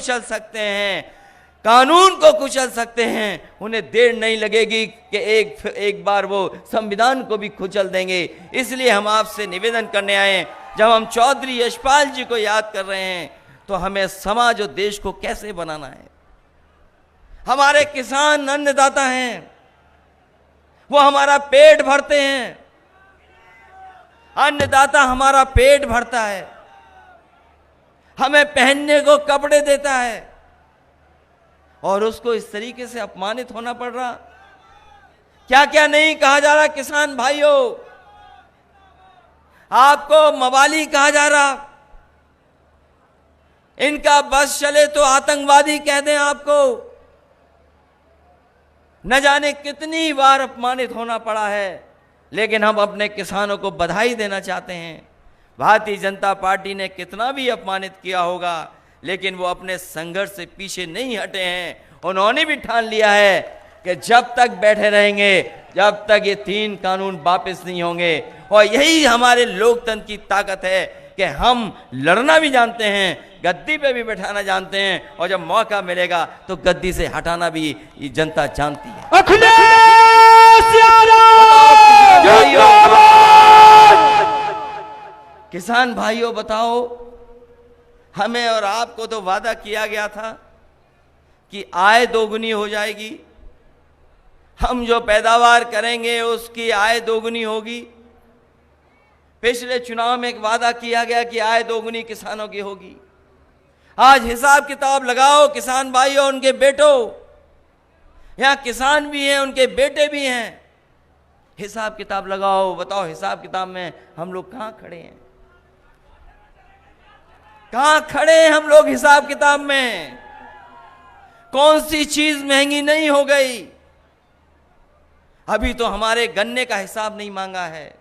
कुचल सकते हैं, कानून को कुचल सकते हैं, उन्हें देर नहीं लगेगी कि एक बार वो संविधान को भी कुचल देंगे। इसलिए हम आपसे निवेदन करने आए, जब हम चौधरी यशपाल जी को याद कर रहे हैं तो हमें समाज और देश को कैसे बनाना है। हमारे किसान अन्नदाता हैं, वो हमारा पेट भरते हैं, अन्नदाता हमारा पेट भरता है, हमें पहनने को कपड़े देता है, और उसको इस तरीके से अपमानित होना पड़ रहा। क्या क्या नहीं कहा जा रहा किसान भाइयों, आपको मवाली कहा जा रहा, इनका बस चले तो आतंकवादी कह दें आपको। न जाने कितनी बार अपमानित होना पड़ा है, लेकिन हम अपने किसानों को बधाई देना चाहते हैं। भारतीय जनता पार्टी ने कितना भी अपमानित किया होगा, लेकिन वो अपने संघर्ष से पीछे नहीं हटे हैं। उन्होंने भी ठान लिया है कि जब तक बैठे रहेंगे, जब तक ये 3 कानून वापस नहीं होंगे। और यही हमारे लोकतंत्र की ताकत है कि हम लड़ना भी जानते हैं, गद्दी पे भी बैठाना जानते हैं, और जब मौका मिलेगा तो गद्दी से हटाना भी ये जनता जानती है। किसान भाइयों बताओ, हमें और आपको तो वादा किया गया था कि आय दोगुनी हो जाएगी, हम जो पैदावार करेंगे उसकी आय दोगुनी होगी। पिछले चुनाव में एक वादा किया गया कि आय दोगुनी किसानों की होगी। आज हिसाब किताब लगाओ किसान भाइयों, उनके बेटों, यहां किसान भी हैं, उनके बेटे भी हैं, हिसाब किताब लगाओ, बताओ हिसाब किताब में हम लोग कहां खड़े हैं, कहां खड़े हैं हम लोग हिसाब किताब में। कौन सी चीज महंगी नहीं हो गई। अभी तो हमारे गन्ने का हिसाब नहीं मांगा है,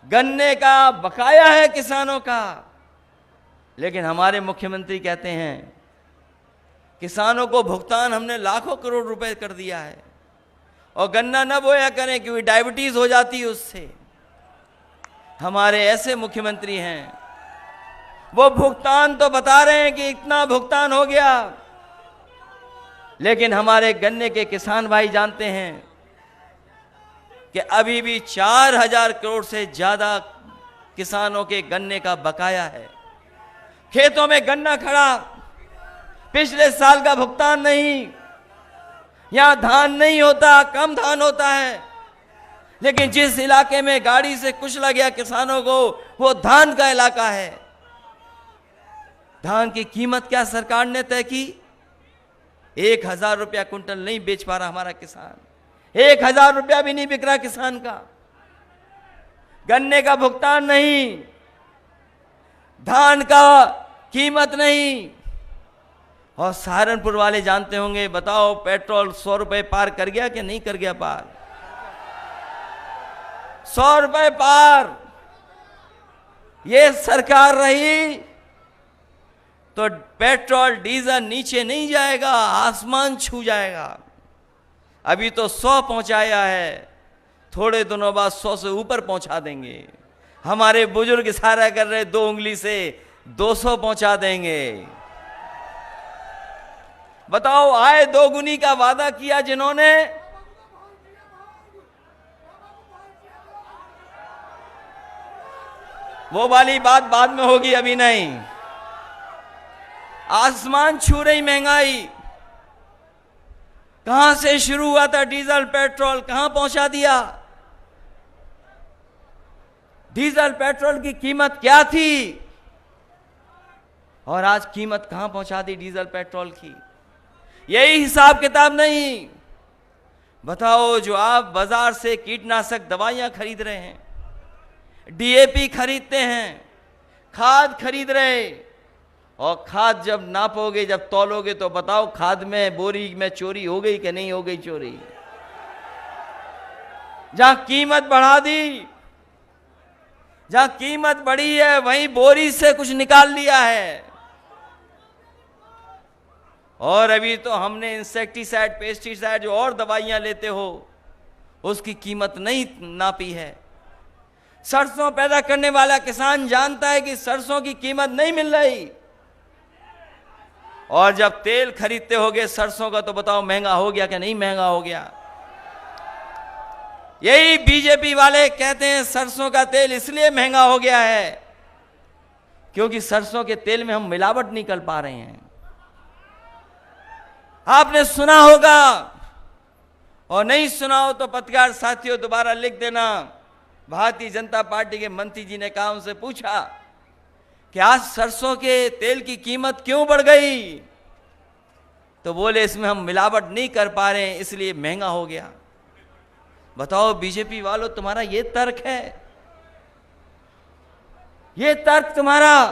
गन्ने का बकाया है किसानों का, लेकिन हमारे मुख्यमंत्री कहते हैं किसानों को भुगतान हमने लाखों करोड़ रुपए कर दिया है, और गन्ना न बोया करें क्योंकि डायबिटीज हो जाती है उससे। हमारे ऐसे मुख्यमंत्री हैं, वो भुगतान तो बता रहे हैं कि इतना भुगतान हो गया, लेकिन हमारे गन्ने के किसान भाई जानते हैं कि अभी भी 4000 करोड़ से ज्यादा किसानों के गन्ने का बकाया है। खेतों में गन्ना खड़ा, पिछले साल का भुगतान नहीं। यहां धान नहीं होता, कम धान होता है, लेकिन जिस इलाके में गाड़ी से कुचला गया किसानों को, वो धान का इलाका है। धान की कीमत क्या सरकार ने तय की? 1000 रुपया कुंटल नहीं बेच पा रहा हमारा किसान, 1000 रुपया भी नहीं बिक रहा किसान का। गन्ने का भुगतान नहीं, धान का कीमत नहीं। और सहारनपुर वाले जानते होंगे, बताओ पेट्रोल 100 रुपए पार कर गया कि नहीं कर गया पार? 100 रुपए पार। ये सरकार रही तो पेट्रोल डीजल नीचे नहीं जाएगा, आसमान छू जाएगा। अभी तो 100 पहुंचाया है, थोड़े दिनों बाद 100 से ऊपर पहुंचा देंगे। हमारे बुजुर्ग इशारा कर रहे 2 उंगली से 200 पहुंचा देंगे। बताओ, आय दोगुनी का वादा किया जिन्होंने, वो वाली बात बाद में होगी, अभी नहीं। आसमान छू रही महंगाई। कहां से शुरू हुआ था डीजल पेट्रोल, कहां पहुंचा दिया? डीजल पेट्रोल की कीमत क्या थी और आज कीमत कहां पहुंचा दी डीजल पेट्रोल की? यही हिसाब किताब नहीं। बताओ, जो आप बाजार से कीटनाशक दवाइयां खरीद रहे हैं, डीएपी खरीदते हैं, खाद खरीद रहे, और खाद जब नापोगे, जब तौलोगे, तो बताओ खाद में, बोरी में चोरी हो गई कि नहीं हो गई चोरी? जहां कीमत बढ़ा दी, जहां कीमत बढ़ी है, वहीं बोरी से कुछ निकाल लिया है। और अभी तो हमने इंसेक्टिसाइड, पेस्टिसाइड, जो और दवाइयां लेते हो, उसकी कीमत नहीं नापी है। सरसों पैदा करने वाला किसान जानता है कि सरसों की कीमत नहीं मिल रही। और जब तेल खरीदते होगे सरसों का, तो बताओ महंगा हो गया कि नहीं महंगा हो गया? यही बीजेपी वाले कहते हैं सरसों का तेल इसलिए महंगा हो गया है क्योंकि सरसों के तेल में हम मिलावट नहीं कर पा रहे हैं। आपने सुना होगा, और नहीं सुना हो तो पत्रकार साथियों दोबारा लिख देना। भारतीय जनता पार्टी के मंत्री जी ने कहा, उनसे पूछा कि आज सरसों के तेल की कीमत क्यों बढ़ गई? तो बोले इसमें हम मिलावट नहीं कर पा रहे हैं इसलिए महंगा हो गया। बताओ बीजेपी वालों, तुम्हारा ये तर्क है? ये तर्क तुम्हारा?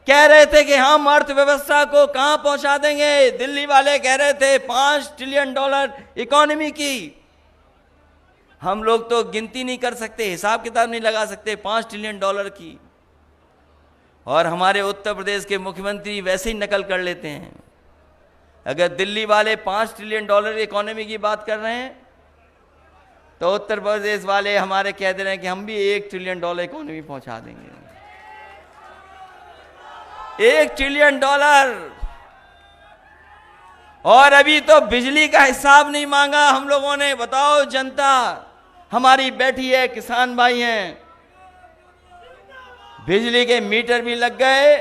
कह रहे थे कि हम अर्थव्यवस्था को कहां पहुंचा देंगे। दिल्ली वाले कह रहे थे 5 ट्रिलियन डॉलर इकोनॉमी की। हम लोग तो गिनती नहीं कर सकते, हिसाब किताब नहीं लगा सकते 5 ट्रिलियन डॉलर की। और हमारे उत्तर प्रदेश के मुख्यमंत्री वैसे ही नकल कर लेते हैं। अगर दिल्ली वाले 5 ट्रिलियन डॉलर इकोनॉमी की बात कर रहे हैं तो उत्तर प्रदेश वाले हमारे कह दे रहे हैं कि हम भी 1 ट्रिलियन डॉलर इकोनॉमी पहुंचा देंगे। 1 ट्रिलियन डॉलर। और अभी तो बिजली का हिसाब नहीं मांगा हम लोगों ने। बताओ जनता हमारी बैठी है, किसान भाई हैं, बिजली के मीटर भी लग गए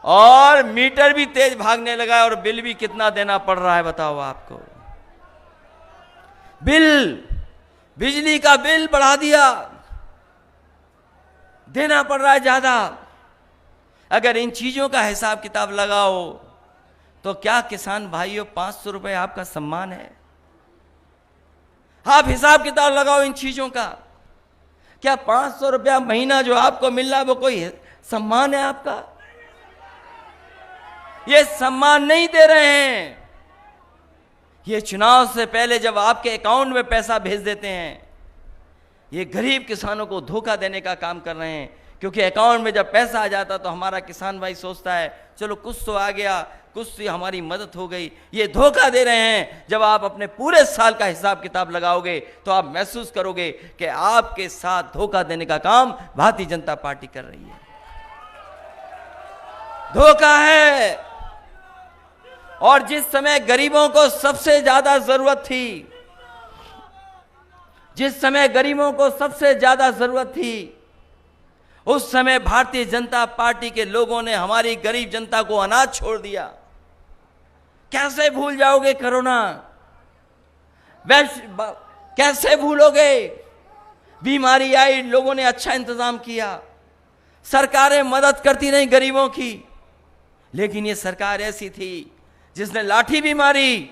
और मीटर भी तेज भागने लगा और बिल भी कितना देना पड़ रहा है बताओ आपको। बिल, बिजली का बिल बढ़ा दिया, देना पड़ रहा है ज्यादा। अगर इन चीजों का हिसाब किताब लगाओ तो क्या किसान भाइयों 500 रुपए आपका सम्मान है? आप हिसाब किताब लगाओ इन चीजों का। क्या 500 रुपया महीना जो आपको मिल रहा है वो कोई सम्मान है आपका? ये सम्मान नहीं दे रहे हैं। ये चुनाव से पहले जब आपके अकाउंट में पैसा भेज देते हैं, ये गरीब किसानों को धोखा देने का काम कर रहे हैं। क्योंकि अकाउंट में जब पैसा आ जाता तो हमारा किसान भाई सोचता है चलो कुछ तो आ गया, कुछ तो हमारी मदद हो गई। ये धोखा दे रहे हैं। जब आप अपने पूरे साल का हिसाब किताब लगाओगे तो आप महसूस करोगे कि आपके साथ धोखा देने का काम भारतीय जनता पार्टी कर रही है। धोखा है। और जिस समय गरीबों को सबसे ज्यादा जरूरत थी, जिस समय गरीबों को सबसे ज्यादा जरूरत थी, उस समय भारतीय जनता पार्टी के लोगों ने हमारी गरीब जनता को अनाज छोड़ दिया। कैसे भूल जाओगे कोरोना? कैसे भूलोगे? बीमारी आई, लोगों ने अच्छा इंतजाम किया। सरकारें मदद करती नहीं गरीबों की, लेकिन ये सरकार ऐसी थी जिसने लाठी भी मारी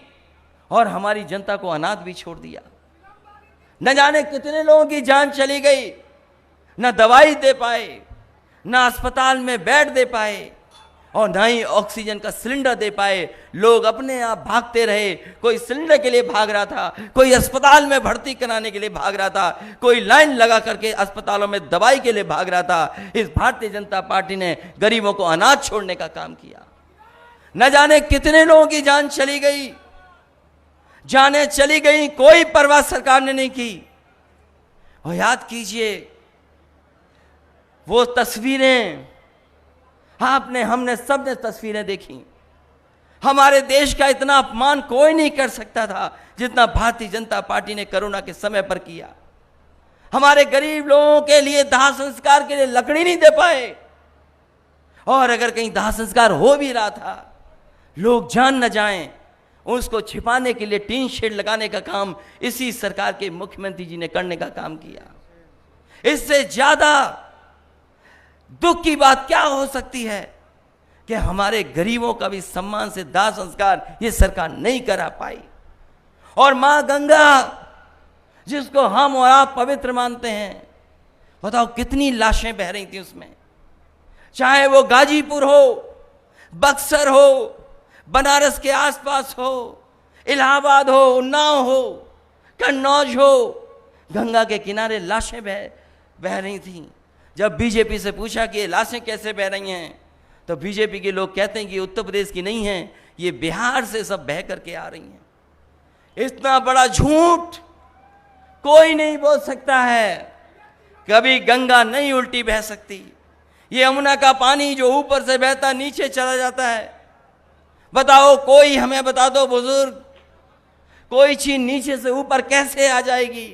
और हमारी जनता को अनाथ भी छोड़ दिया। न जाने कितने लोगों की जान चली गई, न दवाई दे पाए, न अस्पताल में बेड दे पाए और न ही ऑक्सीजन का सिलेंडर दे पाए। लोग अपने आप भागते रहे। कोई सिलेंडर के लिए भाग रहा था, कोई अस्पताल में भर्ती कराने के लिए भाग रहा था, कोई लाइन लगा करके अस्पतालों में दवाई के लिए भाग रहा था। इस भारतीय जनता पार्टी ने गरीबों को अनाज छोड़ने का काम किया। न जाने कितने लोगों की जान चली गई, जाने चली गई, कोई परवाह सरकार ने नहीं की। और याद कीजिए वो तस्वीरें, आपने, हमने सबने तस्वीरें देखी। हमारे देश का इतना अपमान कोई नहीं कर सकता था जितना भारतीय जनता पार्टी ने कोरोना के समय पर किया। हमारे गरीब लोगों के लिए दाह संस्कार के लिए लकड़ी नहीं दे पाए, और अगर कहीं दाह संस्कार हो भी रहा था, लोग जान न जाएं, उसको छिपाने के लिए टीन शेड लगाने का काम इसी सरकार के मुख्यमंत्री जी ने करने का काम किया। इससे ज्यादा दुख की बात क्या हो सकती है कि हमारे गरीबों का भी सम्मान से दाह संस्कार ये सरकार नहीं करा पाई। और मां गंगा जिसको हम और आप पवित्र मानते हैं, बताओ कितनी लाशें बह रही थी उसमें। चाहे वो गाजीपुर हो, बक्सर हो, बनारस के आसपास हो, इलाहाबाद हो, उन्नाव हो, कन्नौज हो, गंगा के किनारे लाशें बह रही थी। जब बीजेपी से पूछा कि ये लाशें कैसे बह रही हैं, तो बीजेपी के लोग कहते हैं कि उत्तर प्रदेश की नहीं हैं, ये बिहार से सब बह करके आ रही हैं। इतना बड़ा झूठ कोई नहीं बोल सकता है। कभी गंगा नहीं उल्टी बह सकती, ये यमुना का पानी जो ऊपर से बहता नीचे चला जाता है, बताओ कोई हमें बता दो बुजुर्ग, कोई चीज नीचे से ऊपर कैसे आ जाएगी?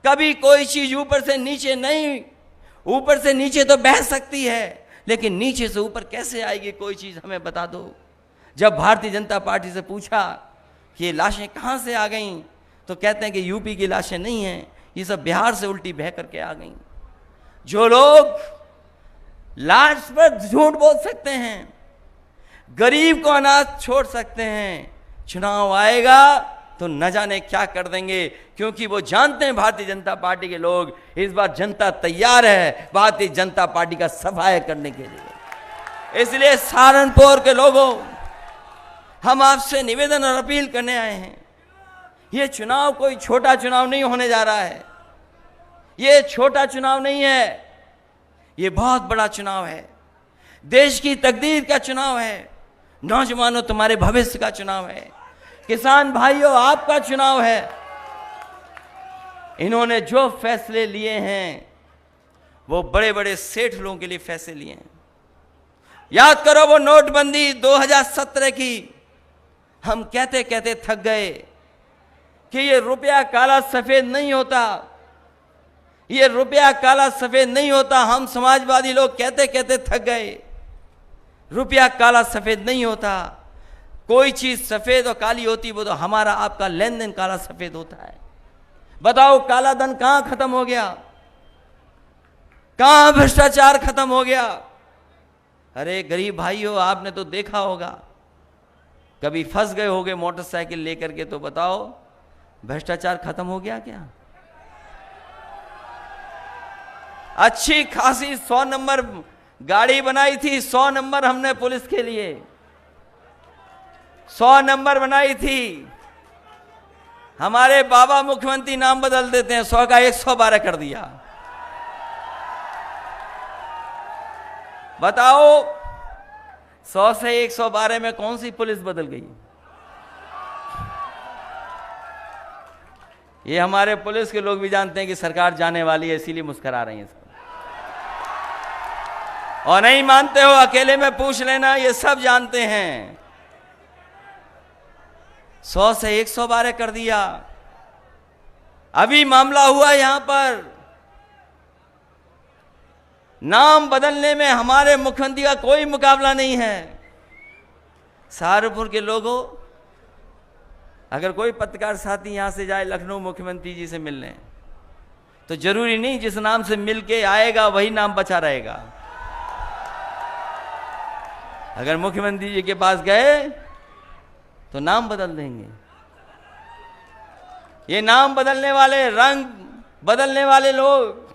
कभी कोई चीज ऊपर से नीचे नहीं, ऊपर से नीचे तो बह सकती है, लेकिन नीचे से ऊपर कैसे आएगी कोई चीज हमें बता दो। जब भारतीय जनता पार्टी से पूछा कि ये लाशें कहाँ से आ गईं, तो कहते हैं कि यूपी की लाशें नहीं हैं, ये सब बिहार से उल्टी बह करके आ गईं। जो लोग लाश पर झूठ बोल सकते हैं, गरीब को अनाथ छोड़ सकते हैं, चुनाव आएगा तो न जाने क्या कर देंगे, क्योंकि वो जानते हैं भारतीय जनता पार्टी के लोग इस बार जनता तैयार है भारतीय जनता पार्टी का सफाया करने के लिए। इसलिए सहारनपुर के लोगों, हम आपसे निवेदन और अपील करने आए हैं। ये चुनाव कोई छोटा चुनाव नहीं होने जा रहा है, ये छोटा चुनाव नहीं है, ये बहुत बड़ा चुनाव है, देश की तकदीर का चुनाव है, नौजवानों तुम्हारे भविष्य का चुनाव है, किसान भाइयों आपका चुनाव है। इन्होंने जो फैसले लिए हैं वो बड़े बड़े सेठ लोगों के लिए फैसले लिए हैं। याद करो वो नोटबंदी 2017 की, हम कहते कहते थक गए कि ये रुपया काला सफेद नहीं होता, ये रुपया काला सफेद नहीं होता। हम समाजवादी लोग कहते कहते थक गए, रुपया काला सफेद नहीं होता, कोई चीज सफेद और काली होती वो तो हमारा आपका लेन देन काला सफेद होता है। बताओ काला धन कहां खत्म हो गया, कहां भ्रष्टाचार खत्म हो गया? अरे गरीब भाइयों, आपने तो देखा होगा, कभी फंस गए होगे मोटरसाइकिल लेकर के, तो बताओ भ्रष्टाचार खत्म हो गया क्या? अच्छी खासी 100 नंबर गाड़ी बनाई थी, 100 नंबर हमने पुलिस के लिए 100 नंबर बनाई थी। हमारे बाबा मुख्यमंत्री नाम बदल देते हैं, 100 का 112 कर दिया। बताओ 100 से 112 में कौन सी पुलिस बदल गई? ये हमारे पुलिस के लोग भी जानते हैं कि सरकार जाने वाली है, इसीलिए मुस्कुरा रही है सब। और नहीं मानते हो अकेले में पूछ लेना, ये सब जानते हैं। 100 से 112 कर दिया। अभी मामला हुआ यहां पर, नाम बदलने में हमारे मुख्यमंत्री का कोई मुकाबला नहीं है। सहारनपुर के लोगों, अगर कोई पत्रकार साथी यहां से जाए लखनऊ मुख्यमंत्री जी से मिलने, तो जरूरी नहीं जिस नाम से मिल के आएगा वही नाम बचा रहेगा। अगर मुख्यमंत्री जी के पास गए तो नाम बदल देंगे। ये नाम बदलने वाले, रंग बदलने वाले लोग,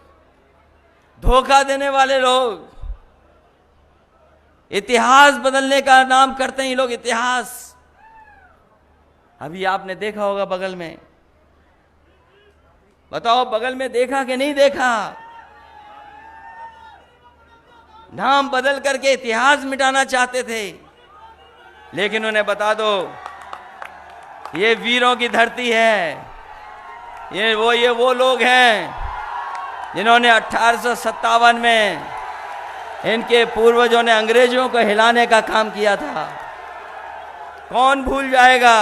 धोखा देने वाले लोग, इतिहास बदलने का नाम करते हैं ये लोग, इतिहास। अभी आपने देखा होगा बगल में, बताओ बगल में देखा कि नहीं देखा? नाम बदल करके इतिहास मिटाना चाहते थे, लेकिन उन्हें बता दो ये वीरों की धरती है। ये वो लोग हैं जिन्होंने 1857 में इनके पूर्वजों ने अंग्रेजों को हिलाने का काम किया था। कौन भूल जाएगा?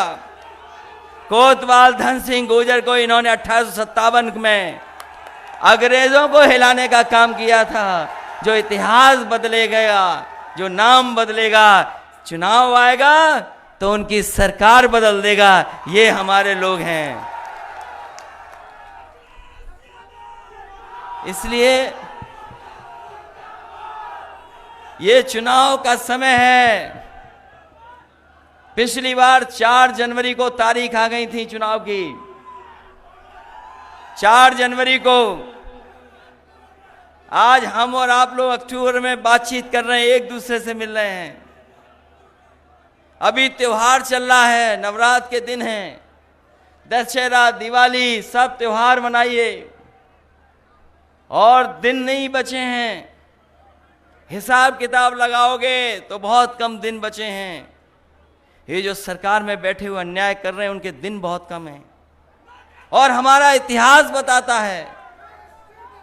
कोतवाल धन सिंह गुर्जर को इन्होंने 1857 में अंग्रेजों को हिलाने का काम किया था। जो इतिहास बदलेगा, जो नाम बदलेगा, चुनाव आएगा तो उनकी सरकार बदल देगा। ये हमारे लोग हैं। इसलिए ये चुनाव का समय है। पिछली बार 4 जनवरी को तारीख आ गई थी चुनाव की, 4 जनवरी को। आज हम और आप लोग अक्टूबर में बातचीत कर रहे हैं, एक दूसरे से मिल रहे हैं। अभी त्योहार चल रहा है, नवरात्र के दिन हैं, दशहरा, दिवाली, सब त्योहार मनाइए। और दिन नहीं बचे हैं, हिसाब किताब लगाओगे तो बहुत कम दिन बचे हैं। ये जो सरकार में बैठे हुए अन्याय कर रहे हैं उनके दिन बहुत कम हैं। और हमारा इतिहास बताता है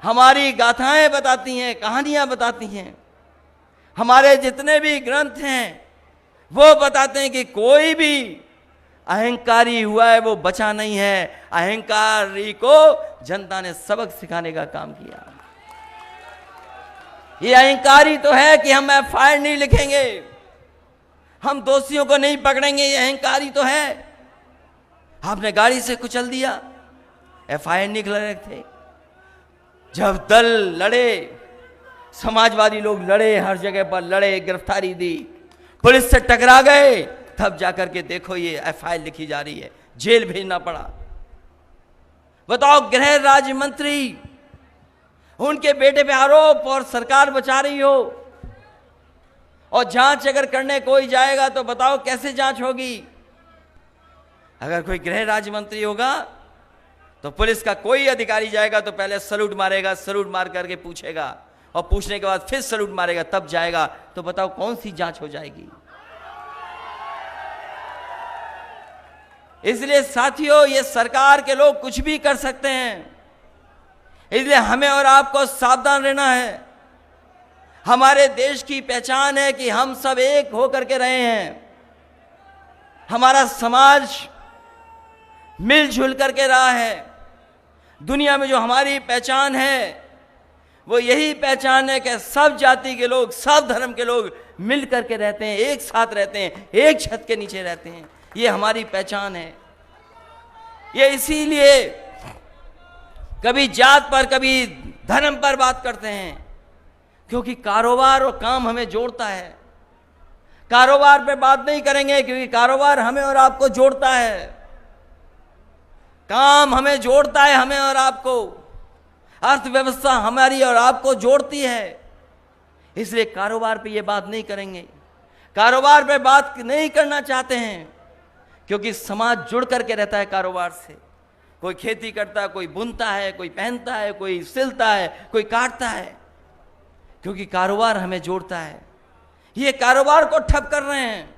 हमारी गाथाएं बताती हैं, कहानियां बताती हैं, हमारे जितने भी ग्रंथ हैं वो बताते हैं कि कोई भी अहंकारी हुआ है वो बचा नहीं है। अहंकारी को जनता ने सबक सिखाने का काम किया। ये अहंकारी तो है कि हम एफआईआर नहीं लिखेंगे, हम दोषियों को नहीं पकड़ेंगे, ये अहंकारी तो है। आपने गाड़ी से कुचल दिया, एफआईआर नहीं रहे थे। जब दल लड़े, समाजवादी लोग लड़े, हर जगह पर लड़े, गिरफ्तारी दी, पुलिस से टकरा गए, तब जाकर के देखो ये एफआईआर लिखी जा रही है, जेल भेजना पड़ा। बताओ, गृह राज्य मंत्री, उनके बेटे पे आरोप और सरकार बचा रही हो, और जांच अगर करने कोई जाएगा तो बताओ कैसे जांच होगी। अगर कोई गृह राज्य मंत्री होगा तो पुलिस का कोई अधिकारी जाएगा तो पहले सलूट मारेगा, सलूट मार करके पूछेगा, और पूछने के बाद फिर सलूट मारेगा, तब जाएगा। तो बताओ कौन सी जांच हो जाएगी। इसलिए साथियों, ये सरकार के लोग कुछ भी कर सकते हैं, इसलिए हमें और आपको सावधान रहना है। हमारे देश की पहचान है कि हम सब एक होकर के रहे हैं, हमारा समाज मिलजुल करके रहा है। दुनिया में जो हमारी पहचान है वो यही पहचान है कि सब जाति के लोग, सब धर्म के लोग मिल करके रहते हैं, एक साथ रहते हैं, एक छत के नीचे रहते हैं। ये हमारी पहचान है। ये इसीलिए कभी जात पर, कभी धर्म पर बात करते हैं, क्योंकि कारोबार और काम हमें जोड़ता है। कारोबार पे बात नहीं करेंगे क्योंकि कारोबार हमें और आपको जोड़ता है, काम हमें जोड़ता है, हमें और आपको। अर्थव्यवस्था हमारी और आपको जोड़ती है, इसलिए कारोबार पे ये बात नहीं करेंगे। कारोबार पे बात नहीं करना चाहते हैं क्योंकि समाज जुड़ करके रहता है कारोबार से। कोई खेती करता है, कोई बुनता है, कोई पहनता है, कोई सिलता है, कोई काटता है, क्योंकि कारोबार हमें जोड़ता है। ये कारोबार को ठप कर रहे हैं,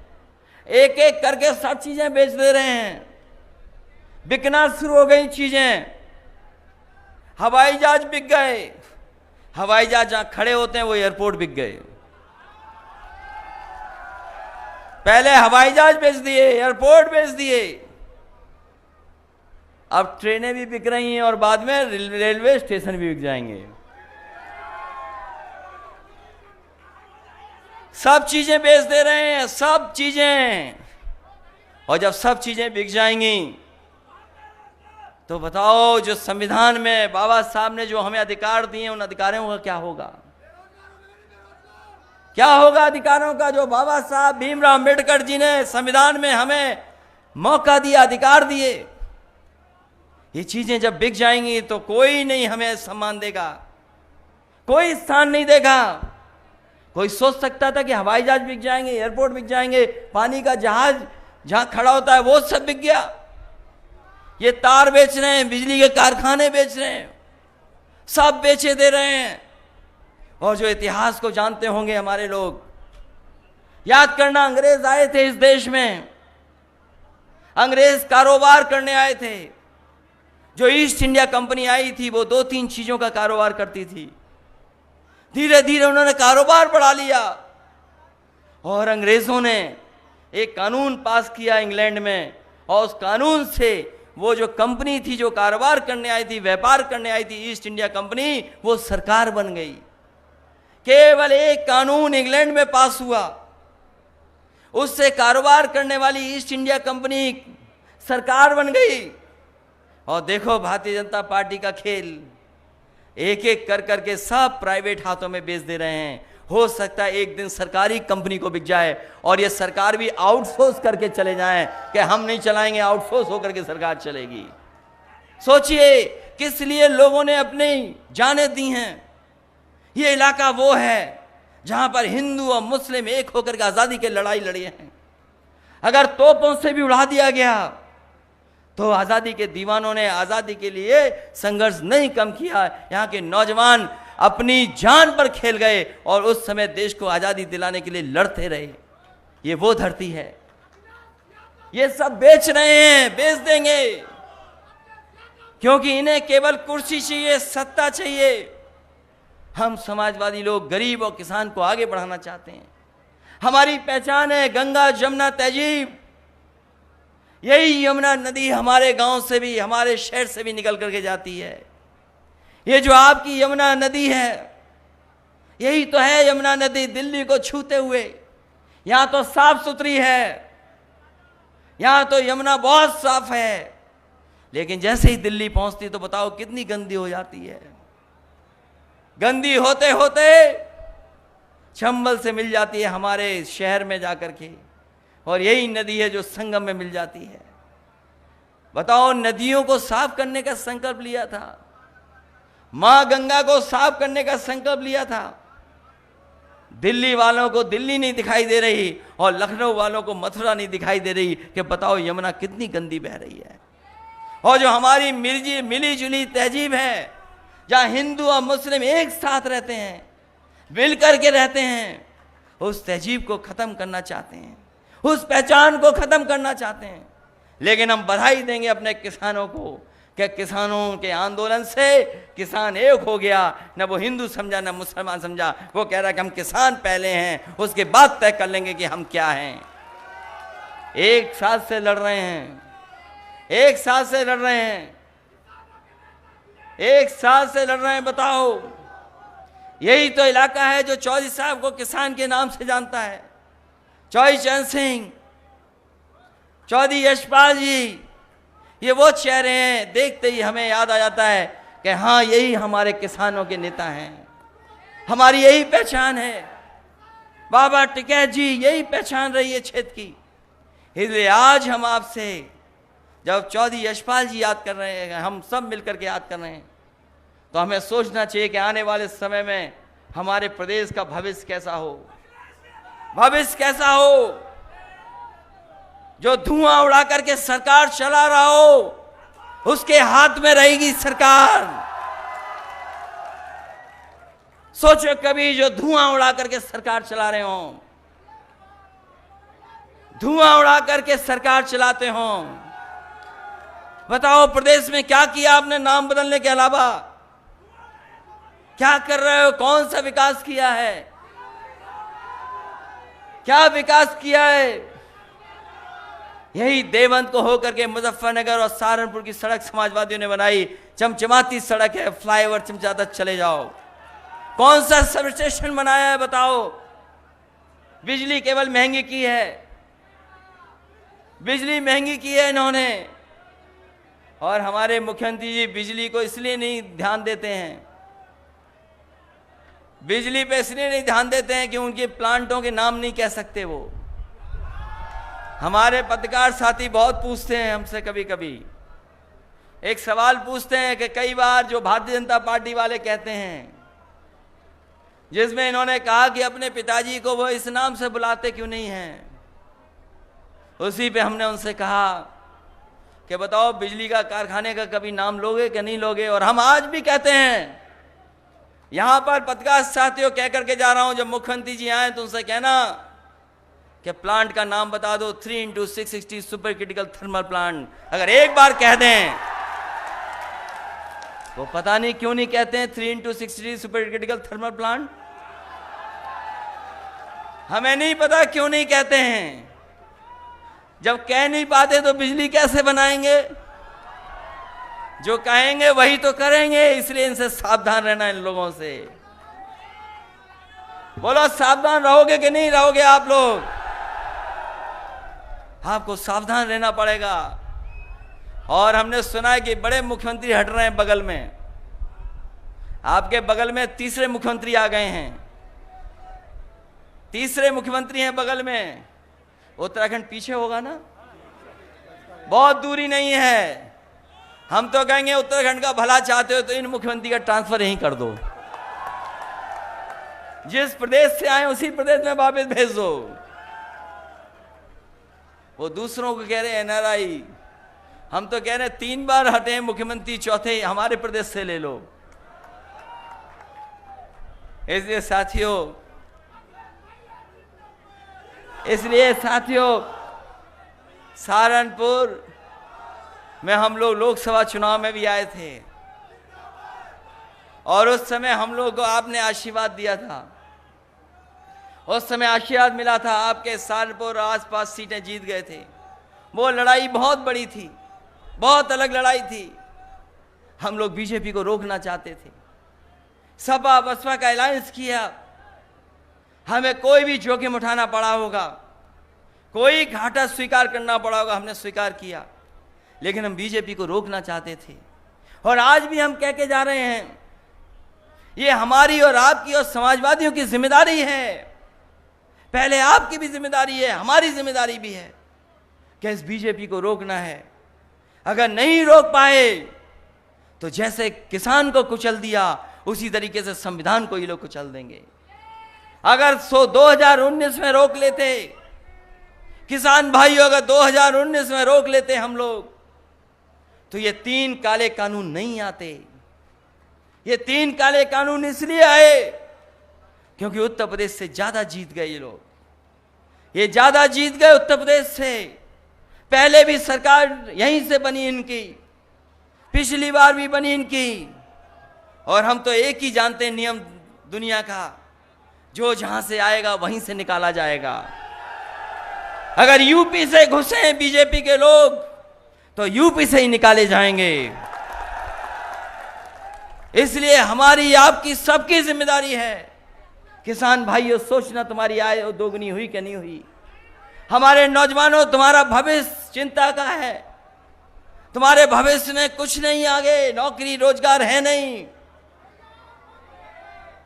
एक एक करके सब चीजें बेच दे रहे हैं, बिकना शुरू हो गई चीजें। हवाई जहाज बिक गए, हवाई जहाज जहां खड़े होते हैं वो एयरपोर्ट बिक गए। पहले हवाई जहाज बेच दिए, एयरपोर्ट बेच दिए, अब ट्रेनें भी बिक रही हैं और बाद में रेलवे स्टेशन भी बिक जाएंगे। सब चीजें बेच दे रहे हैं, सब चीजें। और जब सब चीजें बिक जाएंगी तो बताओ, जो संविधान में बाबा साहब ने जो हमें अधिकार दिए, उन अधिकारों का क्या होगा? क्या होगा अधिकारों का जो बाबा साहब भीमराव अंबेडकर जी ने संविधान में हमें मौका दिया, अधिकार दिए? ये चीजें जब बिक जाएंगी तो कोई नहीं हमें सम्मान देगा, कोई स्थान नहीं देगा। कोई सोच सकता था कि हवाई जहाज बिक जाएंगे, एयरपोर्ट बिक जाएंगे, पानी का जहाज जहां खड़ा होता है वो सब बिक गया। ये तार बेच रहे हैं, बिजली के कारखाने बेच रहे हैं, सब बेचे दे रहे हैं। और जो इतिहास को जानते होंगे हमारे लोग, याद करना, अंग्रेज आए थे इस देश में, अंग्रेज कारोबार करने आए थे। जो ईस्ट इंडिया कंपनी आई थी वो 2-3 चीजों का कारोबार करती थी। धीरे धीरे उन्होंने कारोबार बढ़ा लिया और अंग्रेजों ने एक कानून पास किया इंग्लैंड में, और उस कानून से वो जो कंपनी थी, जो कारोबार करने आई थी, व्यापार करने आई थी, ईस्ट इंडिया कंपनी, वो सरकार बन गई। केवल एक कानून इंग्लैंड में पास हुआ, उससे कारोबार करने वाली ईस्ट इंडिया कंपनी सरकार बन गई। और देखो भारतीय जनता पार्टी का खेल, एक एक कर करके सब प्राइवेट हाथों में बेच दे रहे हैं। हो सकता है एक दिन सरकारी कंपनी को बिक जाए और ये सरकार भी आउटसोर्स करके चले जाएं कि हम नहीं चलाएंगे, आउटसोर्स होकर के सरकार चलेगी। सोचिए किस लिए लोगों ने अपनी जानें दी हैं। ये इलाका वो है जहां पर हिंदू और मुस्लिम एक होकर के आजादी के लड़ाई लड़ी हैं। अगर तोपों से भी उड़ा दिया गया तो आजादी के दीवानों ने आजादी के लिए संघर्ष नहीं कम किया। यहाँ के नौजवान अपनी जान पर खेल गए और उस समय देश को आजादी दिलाने के लिए लड़ते रहे। ये वो धरती है। ये सब बेच रहे हैं, बेच देंगे, क्योंकि इन्हें केवल कुर्सी चाहिए, सत्ता चाहिए। हम समाजवादी लोग गरीब और किसान को आगे बढ़ाना चाहते हैं। हमारी पहचान है गंगा जमुना तहजीब। यही यमुना नदी हमारे गांव से भी, हमारे शहर से भी निकल करके जाती है। ये जो आपकी यमुना नदी है, यही तो है यमुना नदी दिल्ली को छूते हुए। यहां तो साफ सुथरी है, यहां तो यमुना बहुत साफ है, लेकिन जैसे ही दिल्ली पहुंचती तो बताओ कितनी गंदी हो जाती है। गंदी होते होते चंबल से मिल जाती है हमारे शहर में जाकर के, और यही नदी है जो संगम में मिल जाती है। बताओ, नदियों को साफ करने का संकल्प लिया था, मां गंगा को साफ करने का संकल्प लिया था। दिल्ली वालों को दिल्ली नहीं दिखाई दे रही और लखनऊ वालों को मथुरा नहीं दिखाई दे रही कि बताओ यमुना कितनी गंदी बह रही है। और जो हमारी मिली जुली तहजीब है, जहां हिंदू और मुस्लिम एक साथ रहते हैं, मिल करके रहते हैं, उस तहजीब को खत्म करना चाहते हैं, उस पहचान को खत्म करना चाहते हैं। लेकिन हम बधाई देंगे अपने किसानों को कि किसानों के आंदोलन से किसान एक हो गया। न वो हिंदू समझा न मुसलमान समझा, वो कह रहा है कि हम किसान पहले हैं, उसके बाद तय कर लेंगे कि हम क्या हैं। एक साथ से लड़ रहे हैं, एक साथ से लड़ रहे हैं, एक साथ से लड़ रहे हैं। बताओ, यही तो इलाका है जो चौधरी साहब को किसान के नाम से जानता है। चौधरी चरण सिंह, चौधरी यशपाल जी, ये वो चेहरे हैं, देखते ही हमें याद आ जाता है कि हाँ, यही हमारे किसानों के नेता हैं, हमारी यही पहचान है। बाबा टिकैत जी, यही पहचान रही है क्षेत्र की। इसलिए आज हम आपसे जब चौधरी यशपाल जी याद कर रहे हैं, हम सब मिलकर के याद कर रहे हैं, तो हमें सोचना चाहिए कि आने वाले समय में हमारे प्रदेश का भविष्य कैसा हो, भविष्य कैसा हो। जो धुआं उड़ा करके सरकार चला रहा हो, उसके हाथ में रहेगी सरकार। सोचो कभी जो धुआं उड़ा करके सरकार चला रहे हो, धुआं उड़ा करके सरकार चलाते हो। बताओ, प्रदेश में क्या किया आपने नाम बदलने के अलावा? क्या कर रहे हो? कौन सा विकास किया है? क्या विकास किया है? यही देवबंद को होकर के मुजफ्फरनगर और सहारनपुर की सड़क समाजवादियों ने बनाई। चमचमाती सड़क है, फ्लाईओवर चमचाता चले जाओ। कौन सा सब स्टेशन बनाया है बताओ? बिजली केवल महंगी की है, बिजली महंगी की है इन्होंने। और हमारे मुख्यमंत्री जी बिजली को इसलिए नहीं ध्यान देते हैं, बिजली पे इसलिए नहीं ध्यान देते हैं कि उनके प्लांटों के नाम नहीं कह सकते वो। हमारे पत्रकार साथी बहुत पूछते हैं हमसे, कभी कभी एक सवाल पूछते हैं कि कई बार जो भारतीय जनता पार्टी वाले कहते हैं, जिसमें इन्होंने कहा कि अपने पिताजी को वो इस नाम से बुलाते क्यों नहीं हैं। उसी पे हमने उनसे कहा कि बताओ, बिजली का कारखाने का कभी नाम लोगे कि नहीं लोगे? और हम आज भी कहते हैं, यहां पर पत्रकार साथियों कह करके जा रहा हूं, जब मुख्यमंत्री जी आए तो उनसे कहना कि प्लांट का नाम बता दो, 3x660 super critical thermal plant. अगर एक बार कह दें, वो पता नहीं क्यों नहीं कहते हैं 3x660 super critical thermal plant. हमें नहीं पता क्यों नहीं कहते हैं। जब कह नहीं पाते तो बिजली कैसे बनाएंगे? जो कहेंगे वही तो करेंगे। इसलिए इनसे सावधान रहना, इन लोगों से। बोलो, सावधान रहोगे कि नहीं रहोगे आप लोग? आपको सावधान रहना पड़ेगा। और हमने सुना है कि बड़े मुख्यमंत्री हट रहे हैं बगल में। आपके बगल में तीसरे मुख्यमंत्री आ गए हैं, तीसरे मुख्यमंत्री हैं बगल में। उत्तराखंड पीछे होगा ना, बहुत दूरी नहीं है। हम तो कहेंगे उत्तराखंड का भला चाहते हो तो इन मुख्यमंत्री का ट्रांसफर यहीं कर दो, जिस प्रदेश से आए उसी प्रदेश में वापस भेज दो। वो दूसरों को कह रहे हैं एनआरआई, हम तो कह रहे हैं 3 बार हटे मुख्यमंत्री, चौथे हमारे प्रदेश से ले लो। इसलिए साथियों, सहारनपुर में हम लोग लोकसभा चुनाव में भी आए थे। और उस समय हम लोग को आपने आशीर्वाद दिया था, उस समय आशीर्वाद मिला था, आपके सारपुर आसपास सीटें जीत गए थे। वो लड़ाई बहुत बड़ी थी, बहुत अलग लड़ाई थी। हम लोग बीजेपी को रोकना चाहते थे, सपा बसपा का अलायंस किया, हमें कोई भी जोखिम उठाना पड़ा होगा, कोई घाटा स्वीकार करना पड़ा होगा, हमने स्वीकार किया, लेकिन हम बीजेपी को रोकना चाहते थे। और आज भी हम कह के जा रहे हैं, ये हमारी और आपकी और समाजवादियों की जिम्मेदारी है। पहले आपकी भी जिम्मेदारी है, हमारी जिम्मेदारी भी है कि इस बीजेपी को रोकना है। अगर नहीं रोक पाए तो जैसे किसान को कुचल दिया, उसी तरीके से संविधान को ये लोग कुचल देंगे। अगर 2019 में रोक लेते किसान भाइयों, अगर 2019 में रोक लेते हम लोग, तो ये 3 काले कानून नहीं आते। ये 3 काले कानून इसलिए आए क्योंकि उत्तर प्रदेश से ज्यादा जीत गए ये लोग, ये ज्यादा जीत गए उत्तर प्रदेश से। पहले भी सरकार यहीं से बनी इनकी, पिछली बार भी बनी इनकी, और हम तो एक ही जानते हैं नियम दुनिया का, जो जहां से आएगा वहीं से निकाला जाएगा। अगर यूपी से घुसे बीजेपी के लोग तो यूपी से ही निकाले जाएंगे। इसलिए हमारी, आपकी, सबकी जिम्मेदारी है। किसान भाइयों, सोचना तुम्हारी आय दोगुनी हुई कि नहीं हुई। हमारे नौजवानों, तुम्हारा भविष्य चिंता का है, तुम्हारे भविष्य में कुछ नहीं, आगे नौकरी रोजगार है नहीं।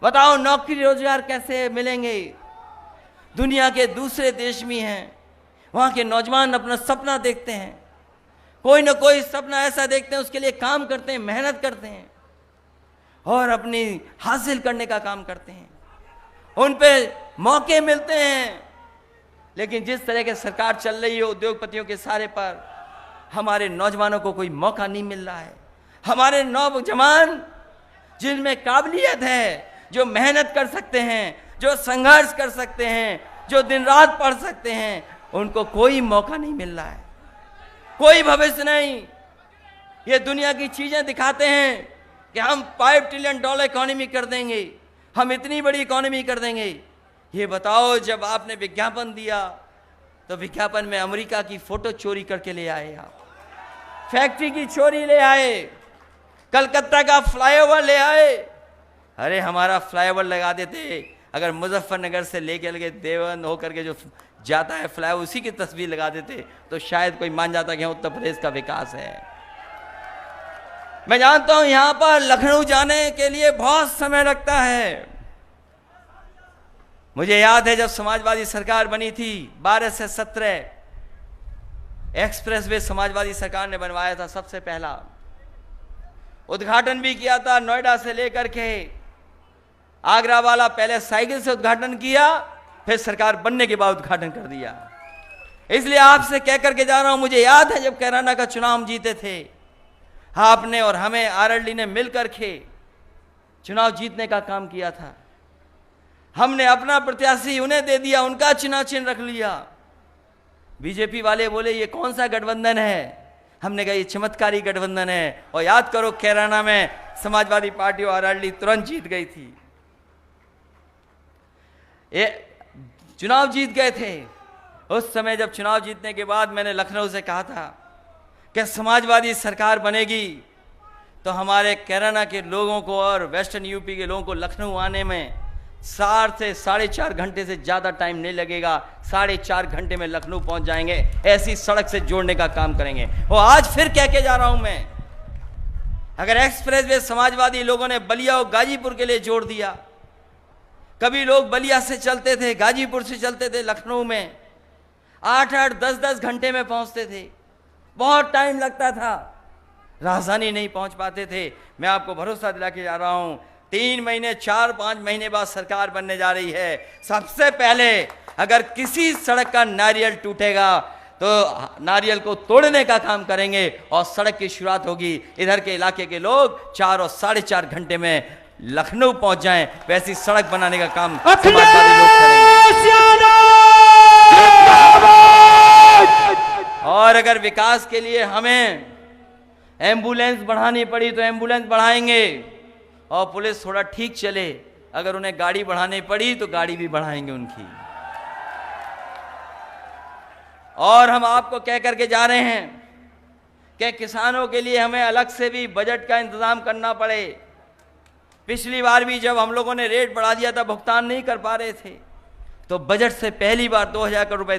बताओ नौकरी रोजगार कैसे मिलेंगे? दुनिया के दूसरे देश में हैं, वहां के नौजवान अपना सपना देखते हैं, कोई ना कोई सपना ऐसा देखते हैं, उसके लिए काम करते हैं, मेहनत करते हैं और अपनी हासिल करने का काम करते हैं, उन पे मौके मिलते हैं। लेकिन जिस तरह की सरकार चल रही है उद्योगपतियों के सारे पर, हमारे नौजवानों को कोई मौका नहीं मिल रहा है। हमारे नौजवान जिनमें काबिलियत है, जो मेहनत कर सकते हैं, जो संघर्ष कर सकते हैं, जो दिन रात पढ़ सकते हैं, उनको कोई मौका नहीं मिल रहा है, कोई भविष्य नहीं। ये दुनिया की चीजें दिखाते हैं कि हम $5 ट्रिलियन इकोनॉमी कर देंगे, हम इतनी बड़ी इकोनॉमी कर देंगे। ये बताओ, जब आपने विज्ञापन दिया तो विज्ञापन में अमेरिका की फोटो चोरी करके ले आए, आप फैक्ट्री की चोरी ले आए, कलकत्ता का फ्लाईओवर ले आए। अरे हमारा फ्लाईओवर लगा देते, अगर मुजफ्फरनगर से लेके लगे देवन होकर के जो जाता है फ्लाईओवर, उसी की तस्वीर लगा देते तो शायद कोई मान जाता कि उत्तर प्रदेश का विकास है। मैं जानता हूं यहां पर लखनऊ जाने के लिए बहुत समय लगता है। मुझे याद है जब समाजवादी सरकार बनी थी, 12 से 17 एक्सप्रेसवे समाजवादी सरकार ने बनवाया था, सबसे पहला उद्घाटन भी किया था। नोएडा से लेकर के आगरा वाला पहले साइकिल से उद्घाटन किया, फिर सरकार बनने के बाद उद्घाटन कर दिया। इसलिए आपसे कह करके जा रहा हूं, मुझे याद है जब कैराना का चुनाव हम जीते थे, आपने और हमें आरएलडी ने मिलकर के चुनाव जीतने का काम किया था। हमने अपना प्रत्याशी उन्हें दे दिया, उनका चुनाव चिन्ह रख लिया। बीजेपी वाले बोले ये कौन सा गठबंधन है? हमने कहा ये चमत्कारी गठबंधन है। और याद करो कैराना में समाजवादी पार्टी और आरएलडी तुरंत जीत गई थी, ये चुनाव जीत गए थे। उस समय जब चुनाव जीतने के बाद मैंने लखनऊ से कहा था कि समाजवादी सरकार बनेगी तो हमारे कैराना के लोगों को और वेस्टर्न यूपी के लोगों को लखनऊ आने में 4 से 4.5 घंटे से ज्यादा टाइम नहीं लगेगा। 4.5 घंटे में लखनऊ पहुंच जाएंगे, ऐसी सड़क से जोड़ने का काम करेंगे। और आज फिर कह के जा रहा हूं मैं, अगर एक्सप्रेसवे समाजवादी लोगों ने बलिया और गाजीपुर के लिए जोड़ दिया, कभी लोग बलिया से चलते थे, गाजीपुर से चलते थे, लखनऊ में 8-8, 10-10 घंटे में पहुंचते थे, बहुत टाइम लगता था, राजधानी नहीं पहुंच पाते थे। मैं आपको भरोसा दिला के जा रहा हूं, 3 महीने 4-5 महीने बाद सरकार बनने जा रही है। सबसे पहले अगर किसी सड़क का नारियल टूटेगा तो नारियल को तोड़ने का काम करेंगे और सड़क की शुरुआत होगी। इधर के इलाके के लोग 4 और 4.5 घंटे में लखनऊ पहुंच जाएं, वैसी सड़क बनाने का काम समाजवादी लोग करेंगे। और अगर विकास के लिए हमें एम्बुलेंस बढ़ानी पड़ी तो एम्बुलेंस बढ़ाएंगे, और पुलिस थोड़ा ठीक चले, अगर उन्हें गाड़ी बढ़ानी पड़ी तो गाड़ी भी बढ़ाएंगे उनकी। और हम आपको कह करके जा रहे हैं कि किसानों के लिए हमें अलग से भी बजट का इंतजाम करना पड़े। पिछली बार भी जब हम लोगों ने रेट बढ़ा दिया था, भुगतान नहीं कर पा रहे थे, तो बजट से पहली बार 2000 करोड़ रुपए